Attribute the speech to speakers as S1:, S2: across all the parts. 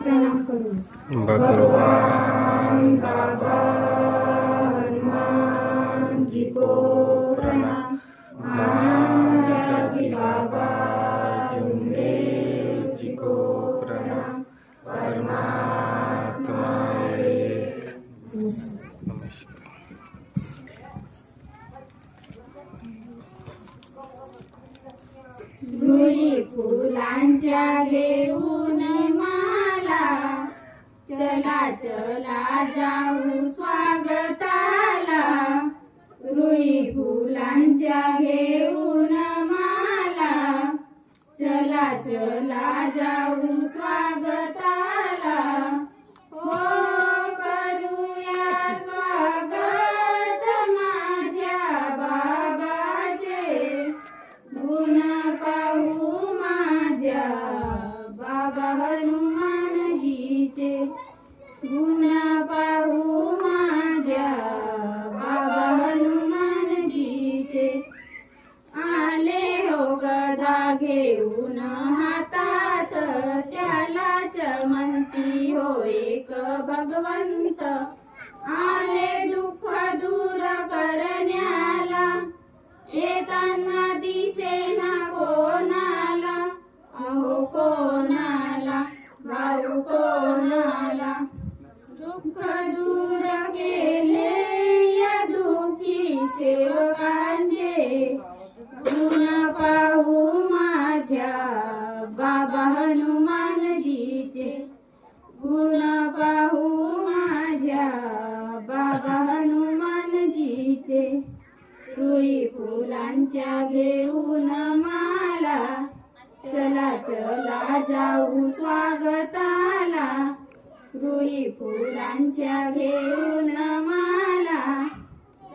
S1: प्रणाम करू।
S2: भगवान बाबा हनुमान जी को प्रणाम। महादादा की बाबा जुमदेव जी को प्रणाम। परमात्मा एक। नमस्कार।
S1: रुई फुलांच्या घेऊन माला, चला चला जाऊ स्वागताला। रुई फुलांच्या घेऊन माला, चला चला जाऊ स्वागताला। हो करूया स्वागत माझ्या बाबाचे, गुण पाहू माझ्या बाबा हनुमानजीचे। गुण पाहू माझ्या बाबा हनुमानजीचे। आले हो गदा घेऊन हातात, त्यालाच म्हणती हो एक भगवंत। आले दुःख दूर करण्याला, येताना दिसेना कोणाला। अहो कोणाला भाऊ कोणाला, दुःख दूर केले या दुःखी सेवकांचे। गुण पाहू माझ्या बाबा हनुमानजीचे। गुण पाहू माझ्या बाबा हनुमानजीचे। रुई फुलांच्या घेऊन माला, चला चला जाऊ स्वागताला। रुई फुलांच्या घेऊन माला,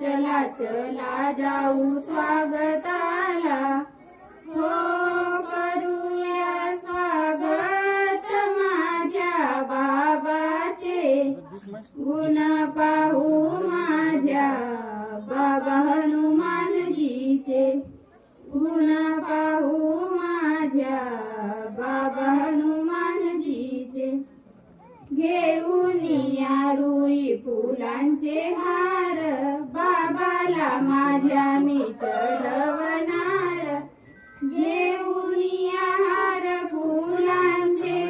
S1: चला चला जाऊ स्वागताला। हो करूया स्वागत माझ्या बाबाचे, गुण पाहू माझ्या बाबा हनुमानजीचे। गुण पाहू माझ्या बाबा हनुमानजीचे। घेऊन या रुई फुलांचे हार, बाबाला माझ्या मी चढवणार। घेऊन या हार फुलांचे,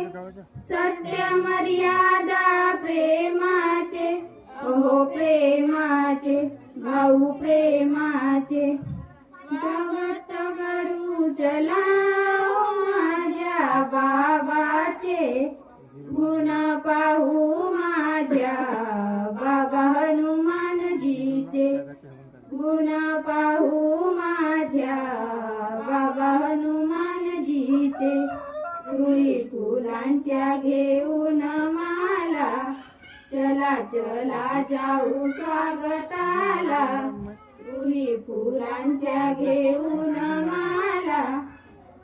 S1: सत्य मर्यादा प्रेमाचे। अहो प्रेमाचे भाऊ प्रेमाचे। भगत करू चला माझ्या बाबाचे, गुण पाहू माझ्या बाबा हनुमानजीचे। गुण पाहू माझ्या बाबा हनुमानजीचे। रुई फुलांच्या घेऊन माला, चला चला जाऊ स्वागताला। रुई फुलांच्या घेऊन माला,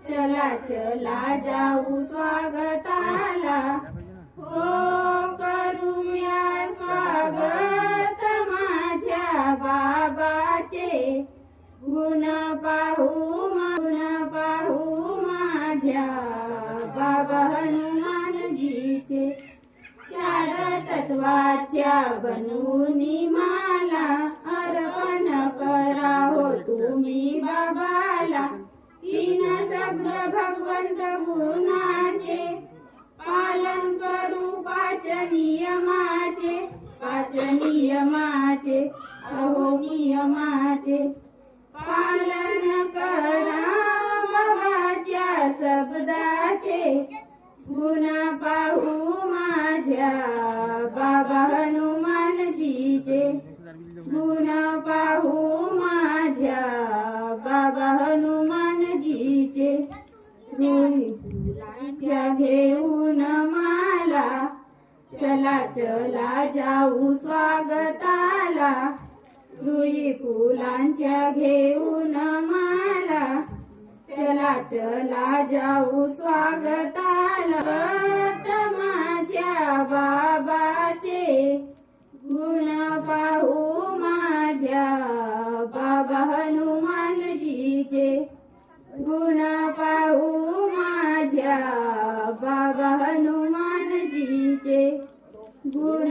S1: चला चला जाऊ स्वागताला। हो करूया स्वागत माझ्या बाबाचे, गुण पाहू माझ्या बाबा हनुमानजीचे। चार तत्वाच्या बनूनी माला, अर्पण करा हो तुम्ही बाबाला। तीन शब्द भगवंत गुणाचे, पालन करू पाच नियमाचे। पाच नियमाचे अहो नियमाचे, पालन करा बाबाच्या शब्दाचे। गुण पाहू माझ्या बाबा हनुमानजीचे। गुण पाहू माझ्या बाबा हनुमानजीचे। रुई फुलांच्या घेऊन माला, चला चला जाऊ स्वागताला। रुई फुलांच्या घेऊन माला, चला चला जाऊ स्वागताला। माझ्या बाबाचे, गुण पाहू माझ्या बाबा हनुमानजीचे। गुण पाहू माझ्या बाबा हनुमानजी गुण